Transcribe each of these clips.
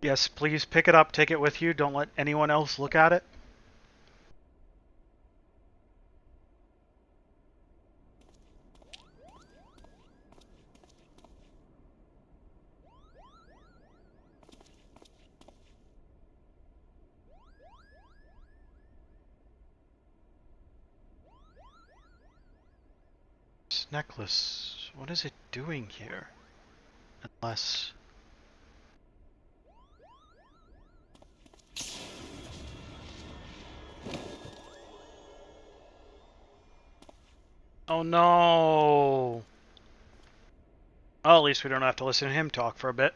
Yes, please pick it up, take it with you. Don't let anyone else look at it. This necklace, what is it doing here? Unless... Oh no! Well, at least we don't have to listen to him talk for a bit.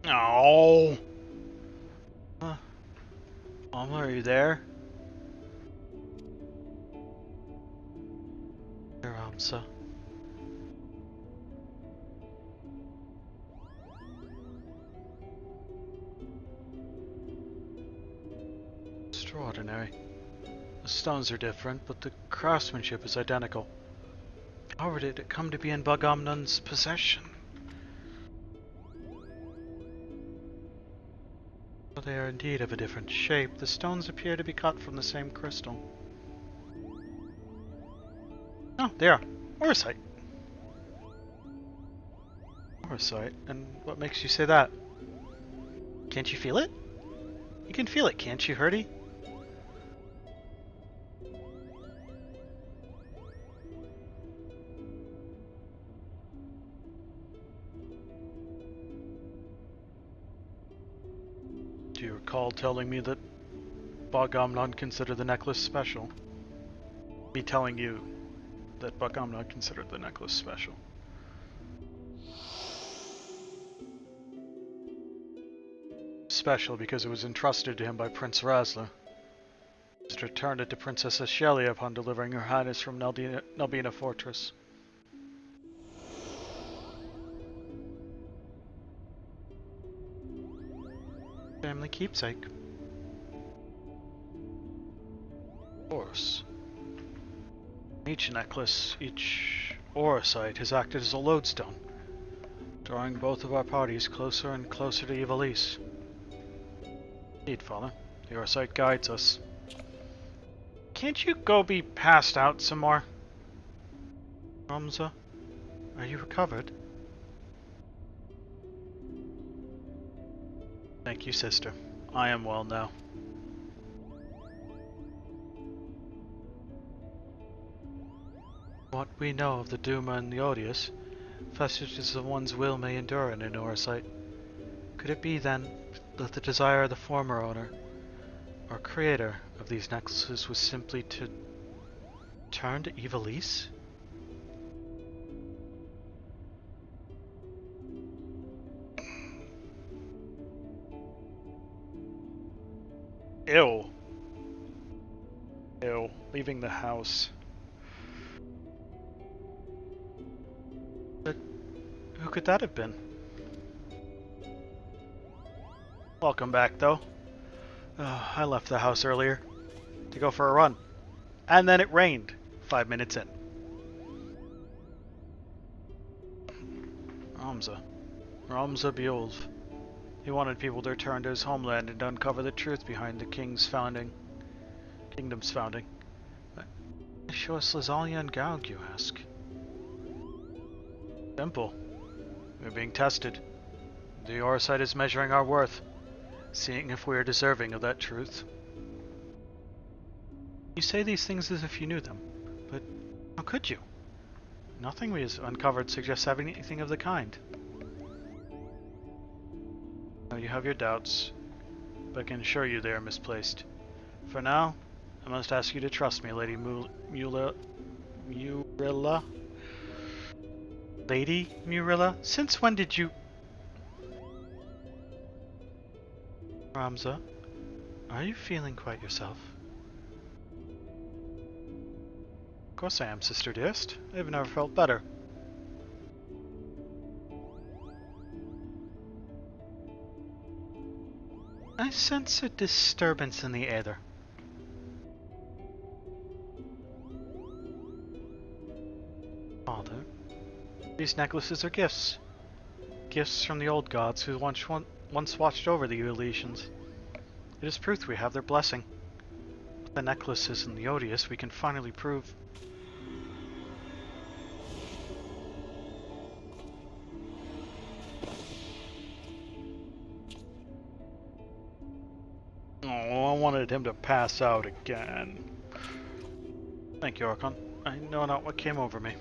Oh! Mama, are you there? Here, Amsa. Extraordinary. The stones are different, but the craftsmanship is identical. How did it come to be in Bogomnon's possession? Well, they are indeed of a different shape. The stones appear to be cut from the same crystal. Oh, they are. Orsite. Orsite? And what makes you say that? Can't you feel it? You can feel it, can't you, Hurdy? Do you recall telling me that Bogomnon considered the necklace special? Me telling you that Bogomnon considered the necklace special. Special because it was entrusted to him by Prince Razler. He returned it to Princess Ashelia upon delivering Her Highness from Nelbina Fortress. Family keepsake. Of course. Each necklace, each Orsite has acted as a lodestone, drawing both of our parties closer and closer to Ivalice. Indeed, Father. The Orsite guides us. Can't you go be passed out some more? Ramza, are you recovered? Thank you, sister. I am well now. What we know of the Duma and the Odious, vestiges of one's will may endure in an Orsite. Could it be, then, that the desire of the former owner, or creator, of these necklaces was simply to turn to Ivalice? Ew. Ew. Leaving the house. But who could that have been? Welcome back, though. I left the house earlier to go for a run. And then it rained 5 minutes in. Ramza Beolv. He wanted people to return to his homeland and uncover the truth behind the kingdom's founding. Show us Lazalia and Gaug, you ask? Simple. We're being tested. The Orsite is measuring our worth, seeing if we are deserving of that truth. You say these things as if you knew them, but how could you? Nothing we have uncovered suggests having anything of the kind. Now you have your doubts, but I can assure you they are misplaced. For now, I must ask you to trust me, Lady Murilla. Lady Murilla? Since when did you... Ramza, are you feeling quite yourself? course I am, sister dearest. I've never felt better. I sense a disturbance in the aether. Father, these necklaces are gifts. Gifts from the old gods who once watched over the Elysians. It is proof we have their blessing. With the necklaces and the odious, we can finally prove. Oh, I wanted him to pass out again. Thank you, Archon. I know not what came over me.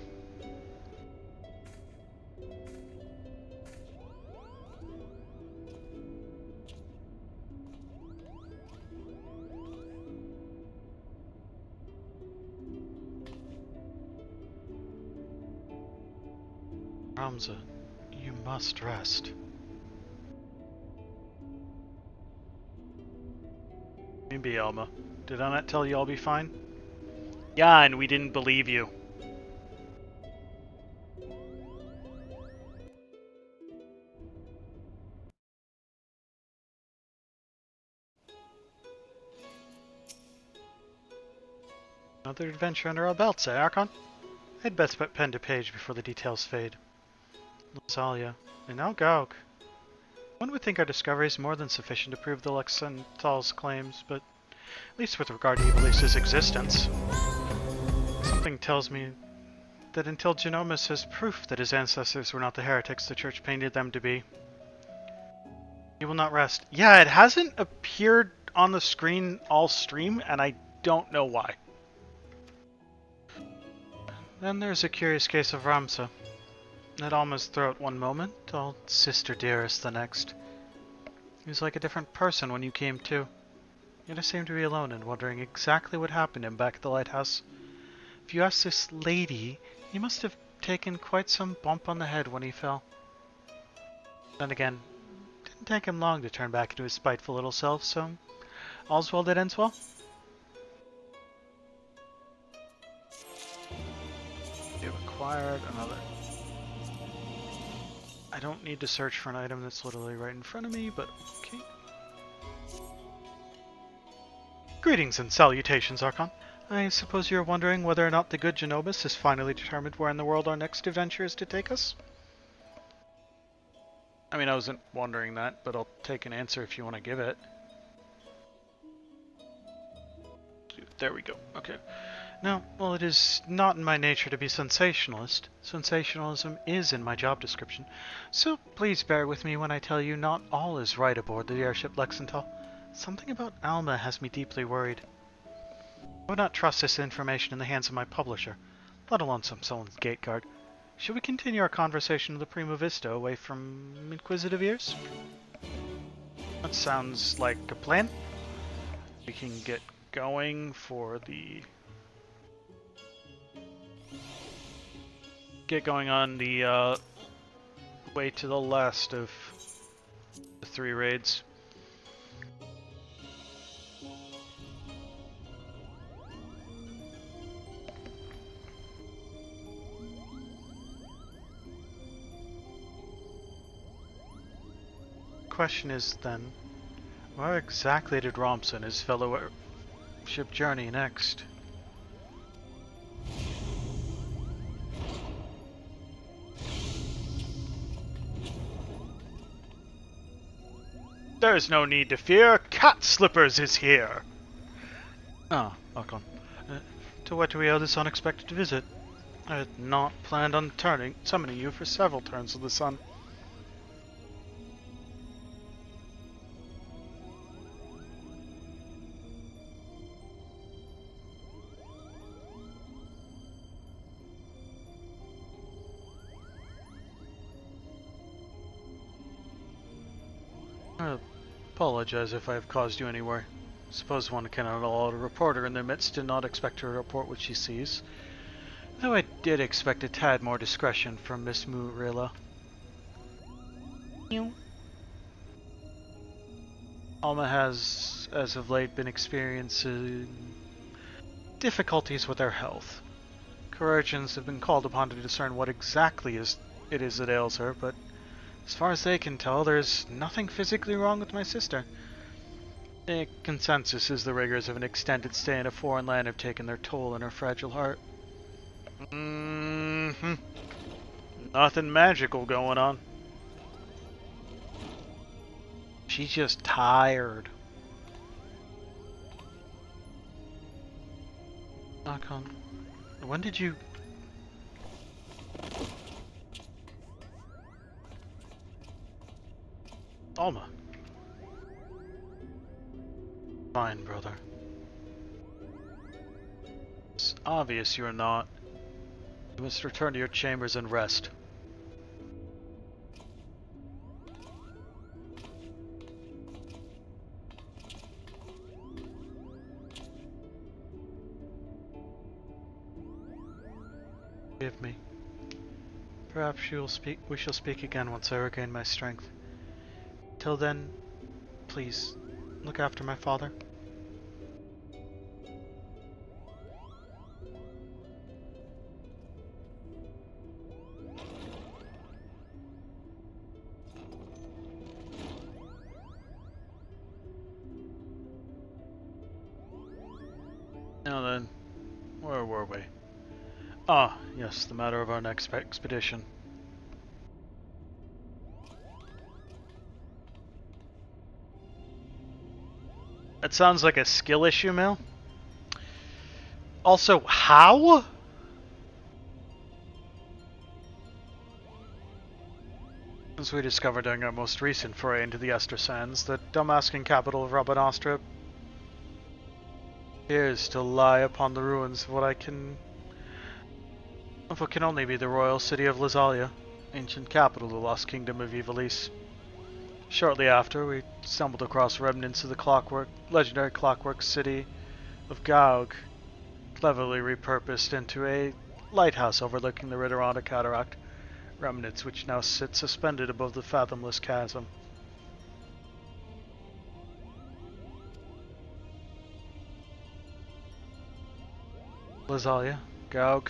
Ramza, you must rest. Maybe, Alma. Did I not tell you I'll be fine? Yeah, and we didn't believe you. Another adventure under our belts, eh, Archon? I'd best put pen to page before the details fade. Lazalia, and now Gauk. One would think our discovery is more than sufficient to prove the Lexental's claims, but at least with regard to Iblis's existence. Something tells me that until Genomus has proof that his ancestors were not the heretics the Church painted them to be, he will not rest. Yeah, it hasn't appeared on the screen all stream, and I don't know why. Then there's a curious case of Ramsa. At Alma's throat one moment, all sister dearest the next. He was like a different person when you came to. Yet I seem to be alone and wondering exactly what happened to him back at the lighthouse. If you ask this lady, he must have taken quite some bump on the head when he fell. Then again, it didn't take him long to turn back into his spiteful little self, so all's well that ends well. You've acquired another. I don't need to search for an item that's literally right in front of me, but okay. Greetings and salutations, Archon. I suppose you're wondering whether or not the good Genomus has finally determined where in the world our next adventure is to take us? I mean, I wasn't wondering that, but I'll take an answer if you want to give it. There we go. Okay. Now, while it is not in my nature to be sensationalist, sensationalism is in my job description, so please bear with me when I tell you not all is right aboard the airship Lexental. Something about Alma has me deeply worried. I would not trust this information in the hands of my publisher, let alone someone's gate guard. Should we continue our conversation with the Prima Vista away from inquisitive ears? That sounds like a plan. We can get going for the... Get going on the way to the last of the 3 raids. Question is then, where exactly did Ramsa and his fellow airship journey next? There is no need to fear. Cat Slippers is here. Ah, Archon. To what do we owe this unexpected visit? I had not planned on summoning you for several turns of the sun. I apologize if I have caused you any worry. Suppose one cannot allow a reporter in their midst to not expect her to report what she sees. Though I did expect a tad more discretion from Miss Murilla. Alma has, as of late, been experiencing difficulties with her health. Chirurgeons have been called upon to discern what exactly it is that ails her, but as far as they can tell, there's nothing physically wrong with my sister. The consensus is the rigors of an extended stay in a foreign land have taken their toll on her fragile heart. Nothing magical going on. She's just tired. Knock on. When did you... Alma. Fine, brother. It's obvious you're not. You must return to your chambers and rest. Forgive me. Perhaps we shall speak again once I regain my strength. Till then, please, look after my father. Now then, where were we? Ah, yes, the matter of our next expedition. That sounds like a skill issue, Mel. Also, how? As we discovered during our most recent foray into the Ester Sands, the Damascan capital of Rabanastra appears to lie upon the ruins of what can only be the royal city of Lazalia, ancient capital of the lost kingdom of Ivalice. Shortly after, we stumbled across remnants of the legendary clockwork city of Gaug, cleverly repurposed into a lighthouse overlooking the Ritteranda Cataract, remnants which now sit suspended above the fathomless chasm. Lazalia, Gaug,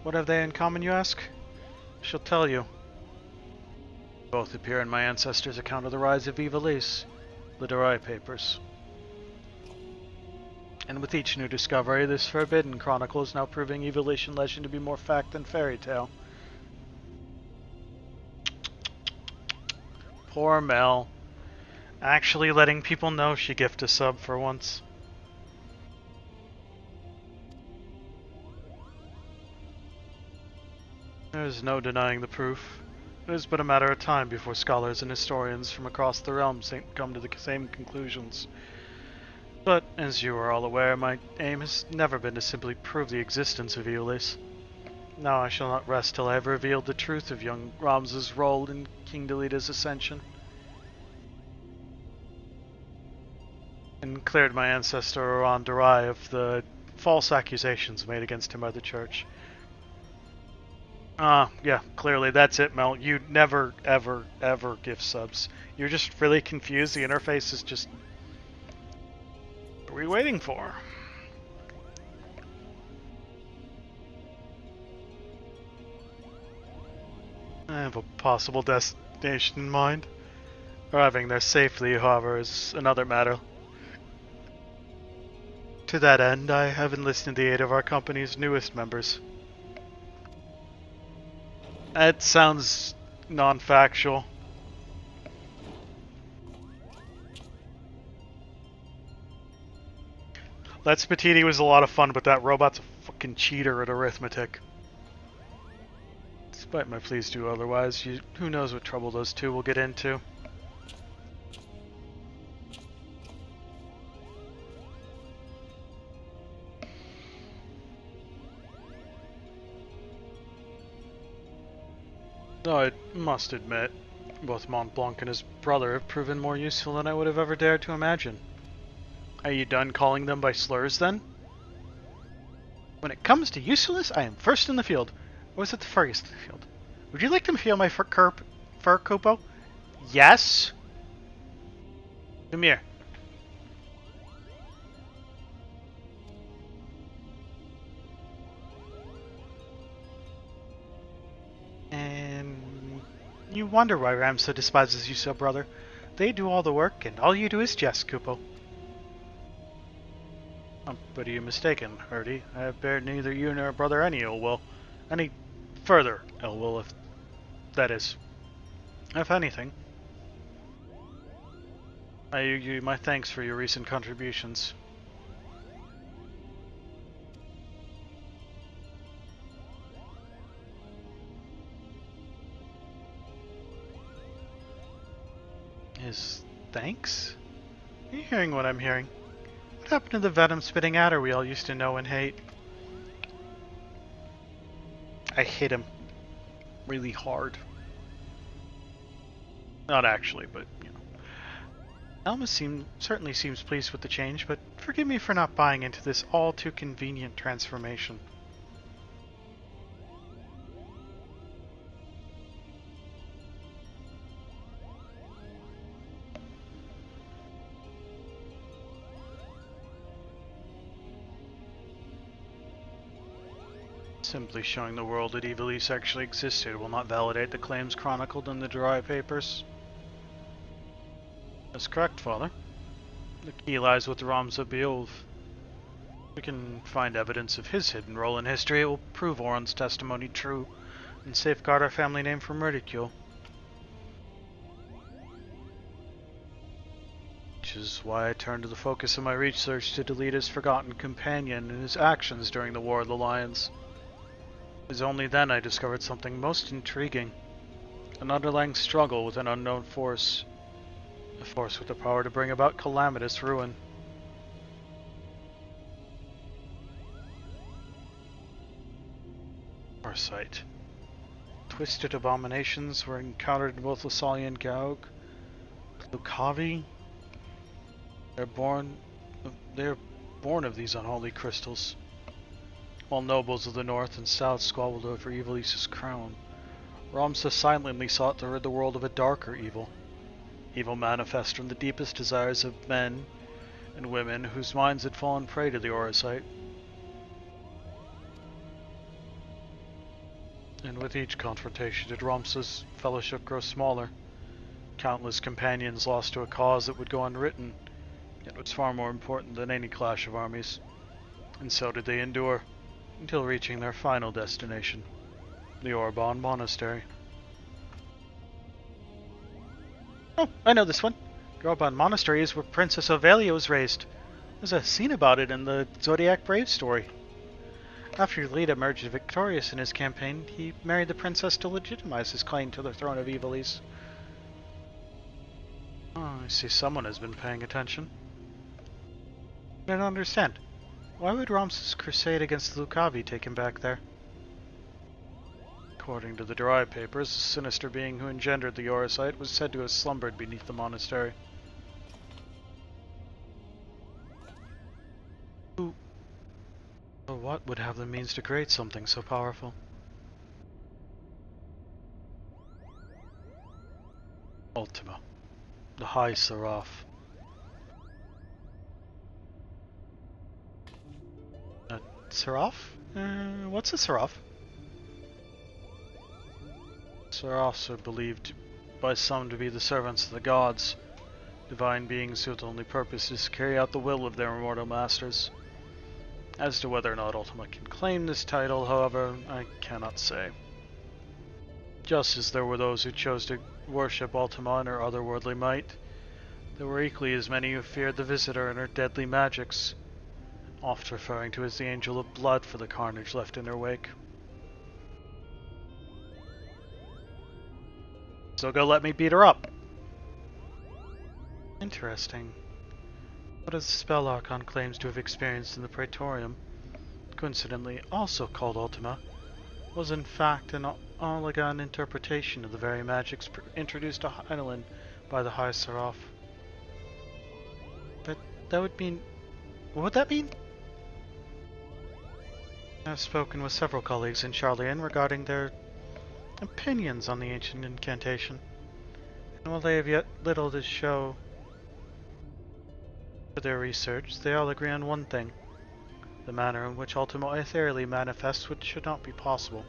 what have they in common, you ask? I shall tell you. Both appear in my ancestors' account of the rise of Ivalice, the Durai papers. And with each new discovery, this forbidden chronicle is now proving Ivalician legend to be more fact than fairy tale. Poor Mel. Actually letting people know she gifted a sub for once. There is no denying the proof. It is but a matter of time before scholars and historians from across the realms come to the same conclusions. But, as you are all aware, my aim has never been to simply prove the existence of Ivalice. Now I shall not rest till I have revealed the truth of young Rams's role in King Delita's ascension, and cleared my ancestor Oran Durai of the false accusations made against him by the church. Yeah, clearly that's it, Mel. You never, ever, ever give subs. You're just really confused. The interface is just... What are we waiting for? I have a possible destination in mind. Arriving there safely, however, is another matter. To that end, I have enlisted the aid of our company's newest members. That sounds non-factual. That Spatini was a lot of fun, but that robot's a fucking cheater at arithmetic. Despite my pleas to otherwise, who knows what trouble those two will get into. Though I must admit, both Mont Blanc and his brother have proven more useful than I would have ever dared to imagine. Are you done calling them by slurs, then? When it comes to usefulness, I am first in the field. Or was it the furriest in the field? Would you like to feel my fur, Kupo? Yes? Come here. You wonder why Ramsa despises you so, brother. They do all the work, and all you do is jest, Kupo. But are you mistaken, Erdi? I have bared neither you nor brother any ill will. Any further ill will, if that is. If anything. I owe you my thanks for your recent contributions. His thanks? Are you hearing what I'm hearing? What happened to the venom-spitting adder we all used to know and hate? I hate him. Really hard. Not actually, but, you know. Alma certainly seems pleased with the change, but forgive me for not buying into this all-too-convenient transformation. Simply showing the world that Ivalice actually existed will not validate the claims chronicled in the Dry Papers. That's correct, Father. The key lies with Ramsa Beov. If we can find evidence of his hidden role in history, it will prove Oron's testimony true and safeguard our family name from ridicule. Which is why I turned to the focus of my research to delete his forgotten companion and his actions during the War of the Lions. It was only then I discovered something most intriguing. An underlying struggle with an unknown force. A force with the power to bring about calamitous ruin. Parasite. Twisted abominations were encountered in both Lasalle and Gaug. Lucavi. They're born of these unholy crystals. While nobles of the north and south squabbled over Ivalice's crown, Ramsa silently sought to rid the world of a darker evil. Evil manifest from the deepest desires of men and women whose minds had fallen prey to the Orosite. And with each confrontation did Ramsa's fellowship grow smaller. Countless companions lost to a cause that would go unwritten, yet was far more important than any clash of armies. And so did they endure, until reaching their final destination, the Orban Monastery. Oh, I know this one. The Orban Monastery is where Princess Ovelia was raised. There's a scene about it in the Zodiac Brave story. After Leda emerged victorious in his campaign, he married the princess to legitimize his claim to the throne of Ivalice. Oh, I see someone has been paying attention. I don't understand. Why would Ramsa's crusade against the Lucavi take him back there? According to the Dry Papers, the sinister being who engendered the Orosite was said to have slumbered beneath the monastery. Who or what would have the means to create something so powerful? Ultima, the High Seraph. Seraph? What's a Seraph? Seraphs are believed by some to be the servants of the gods, divine beings whose only purpose is to carry out the will of their immortal masters. As to whether or not Ultima can claim this title, however, I cannot say. Just as there were those who chose to worship Ultima in her otherworldly might, there were equally as many who feared the Visitor and her deadly magics, oft referring to as the Angel of Blood for the carnage left in her wake. So go let me beat her up! Interesting. What as the spell Archon claims to have experienced in the Praetorium, coincidentally also called Ultima, was in fact an elegant interpretation of the very magics introduced to Hydaelyn by the High Seraph. But that would mean... what would that mean? I've spoken with several colleagues in Charlian regarding their opinions on the ancient incantation, and while they have yet little to show for their research, they all agree on one thing: the manner in which Ultima ethereally manifests should not be possible,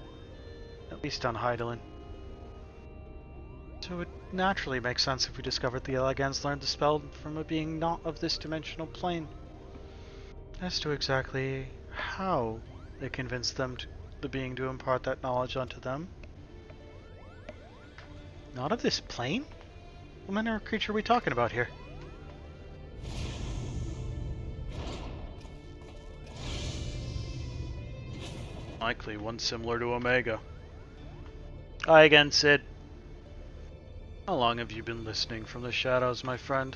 at least on Hydaelyn. So it naturally makes sense if we discovered the Elegans learned the spell from a being not of this dimensional plane. As to exactly how they convinced the being to impart that knowledge onto them. Not of this plane? What manner of creature are we talking about here? Likely one similar to Omega. Hi again, Sid. How long have you been listening from the shadows, my friend?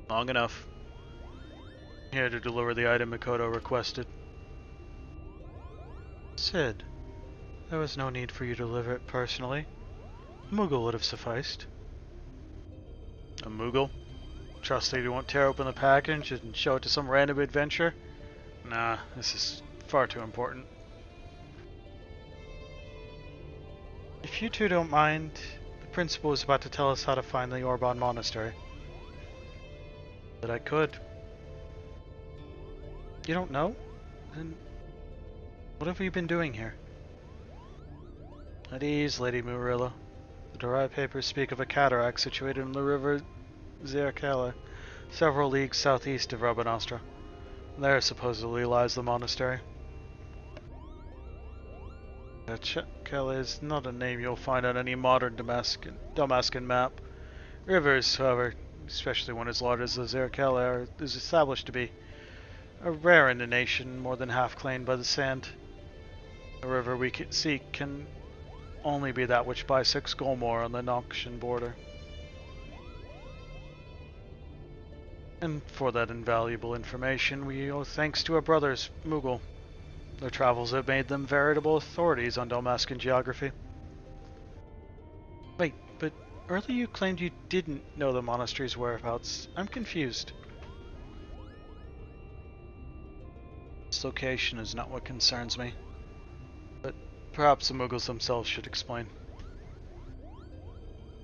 Long enough. Here to deliver the item Miqo'te requested. Sid, there was no need for you to deliver it personally. A Moogle would have sufficed. A Moogle? Trust that you won't tear open the package and show it to some random adventurer? Nah, this is far too important. If you two don't mind, the principal is about to tell us how to find the Orbon Monastery. That I could. You don't know? Then what have you been doing here? At ease, Lady Murilla. The derived papers speak of a cataract situated in the river Zerkala, several leagues southeast of Rabanastra. There supposedly lies the monastery. Zerkala is not a name you'll find on any modern Damascan map. Rivers, however, especially one as large as the Zerkala, is established to be rare in the nation, more than half claimed by the sand. The river we seek can only be that which bisects Golmore on the Noxian border. And for that invaluable information, we owe thanks to our brothers, Moogle. Their travels have made them veritable authorities on Dalmascan geography. Wait, but earlier you claimed you didn't know the monastery's whereabouts. I'm confused. Its location is not what concerns me, but perhaps the Moogles themselves should explain.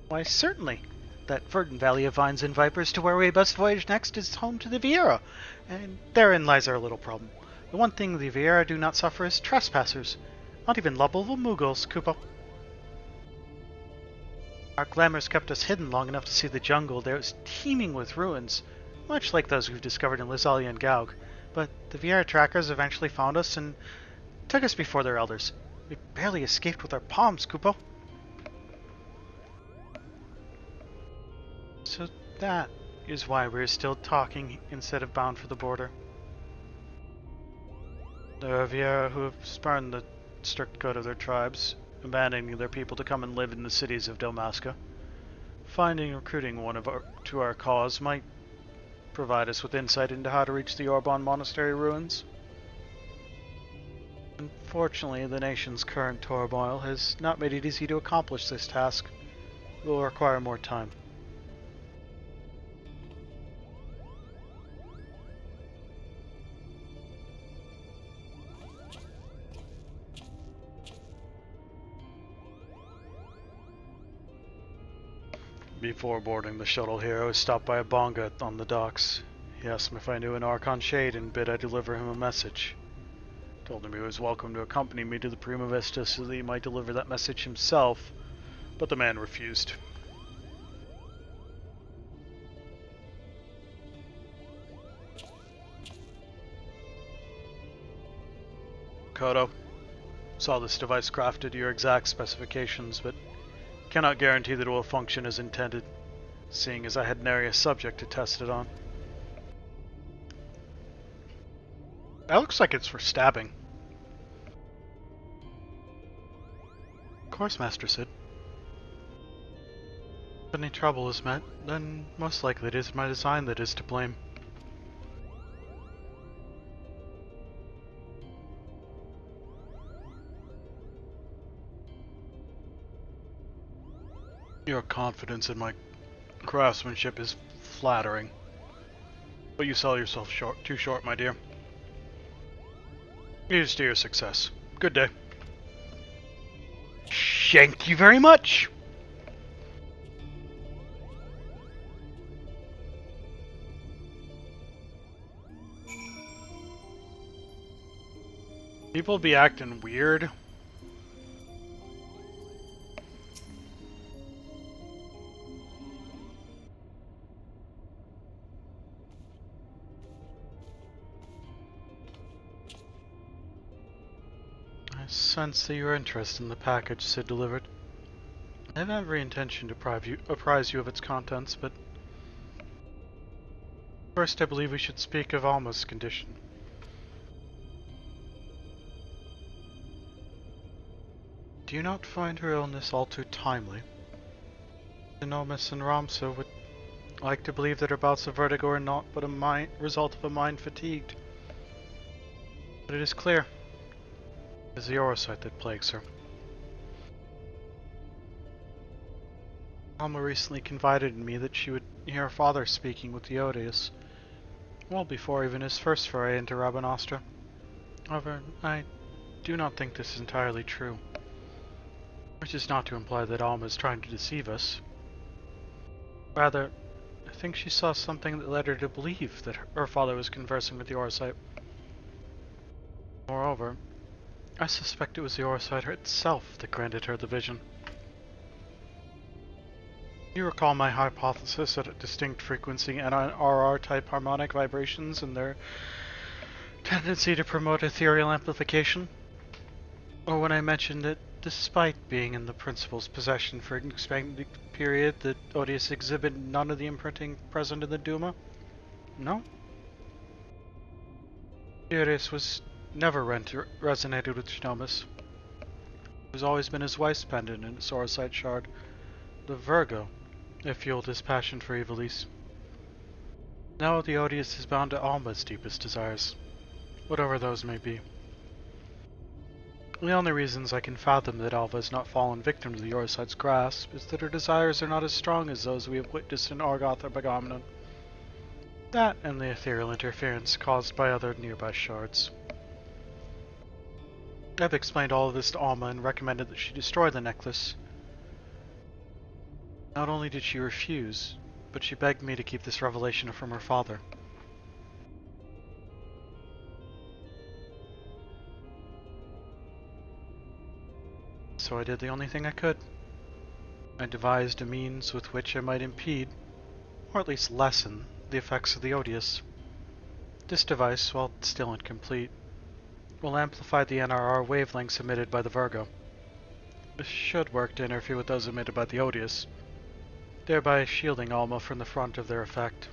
Why, certainly. That verdant valley of vines and vipers to where we must voyage next is home to the Viera, and therein lies our little problem. The one thing the Viera do not suffer is trespassers, not even lovable Moogles, Kupo. Our glamours kept us hidden long enough to see the jungle. There is teeming with ruins, much like those we've discovered in Lysalia and Gaug, but the Viera trackers eventually found us and took us before their elders. We barely escaped with our palms, Kupo. So that is why we're still talking instead of bound for the border. There are Viera who have spurned the strict code of their tribes, abandoning their people to come and live in the cities of Dalmasca. Finding and recruiting to our cause might provide us with insight into how to reach the Orbon Monastery ruins. Unfortunately, the nation's current turmoil has not made it easy to accomplish this task. It will require more time. Before boarding the shuttle here, I was stopped by a Bonga on the docks. He asked me if I knew an Archon Shade and bid I deliver him a message. Told him he was welcome to accompany me to the Prima Vista so that he might deliver that message himself, but the man refused. Kodo, saw this device crafted to your exact specifications, but cannot guarantee that it will function as intended, seeing as I had nary a subject to test it on. That looks like it's for stabbing. Of course, Master Sid. If any trouble is met, then most likely it is my design that is to blame. Your confidence in my craftsmanship is flattering, but you sell yourself too short, my dear. Here's to your success. Good day. Thank you very much! People be acting weird. I sense that you're interested in the package Sid delivered. I have every intention to apprise you of its contents, but first I believe we should speak of Alma's condition. Do you not find her illness all too timely? Nomis and Ramsa would like to believe that her bouts of vertigo are not but a result of a mind fatigued. But it is clear it is the Orosite that plagues her. Alma recently confided in me that she would hear her father speaking with the Odious, well before even his first foray into Rabanastra. However, I do not think this is entirely true. Which is not to imply that Alma is trying to deceive us. Rather, I think she saw something that led her to believe that her father was conversing with the Orosite. Moreover, I suspect it was the Orosite itself that granted her the vision. You recall my hypothesis that a distinct frequency and RR-type harmonic vibrations and their tendency to promote ethereal amplification? Or when I mentioned that despite being in the principal's possession for an expanded period, the Odious exhibit none of the imprinting present in the Duma? No? The Odious was never resonated with Genomus. It has always been his wife's pendant in its Orosite shard, the Virgo, that fueled his passion for Ivalice. Now the Odious is bound to Alma's deepest desires, whatever those may be. The only reasons I can fathom that Alva has not fallen victim to the Orosite's grasp is that her desires are not as strong as those we have witnessed in Argoth or Bagamnon. That and the ethereal interference caused by other nearby shards. I've explained all of this to Alma and recommended that she destroy the necklace. Not only did she refuse, but she begged me to keep this revelation from her father. So I did the only thing I could. I devised a means with which I might impede, or at least lessen, the effects of the Odious. This device, while still incomplete, will amplify the NRR wavelengths emitted by the Virgo. This should work to interfere with those emitted by the Odious, thereby shielding Alma from the front of their effect.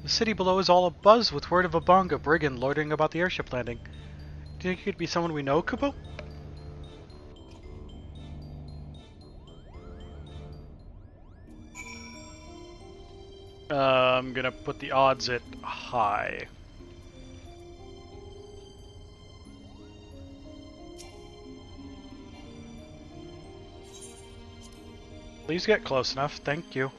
The city below is all abuzz with word of a Bonga brigand loitering about the airship landing. Do you think it could be someone we know, Kupo? I'm gonna put the odds at high. Please get close enough, thank you.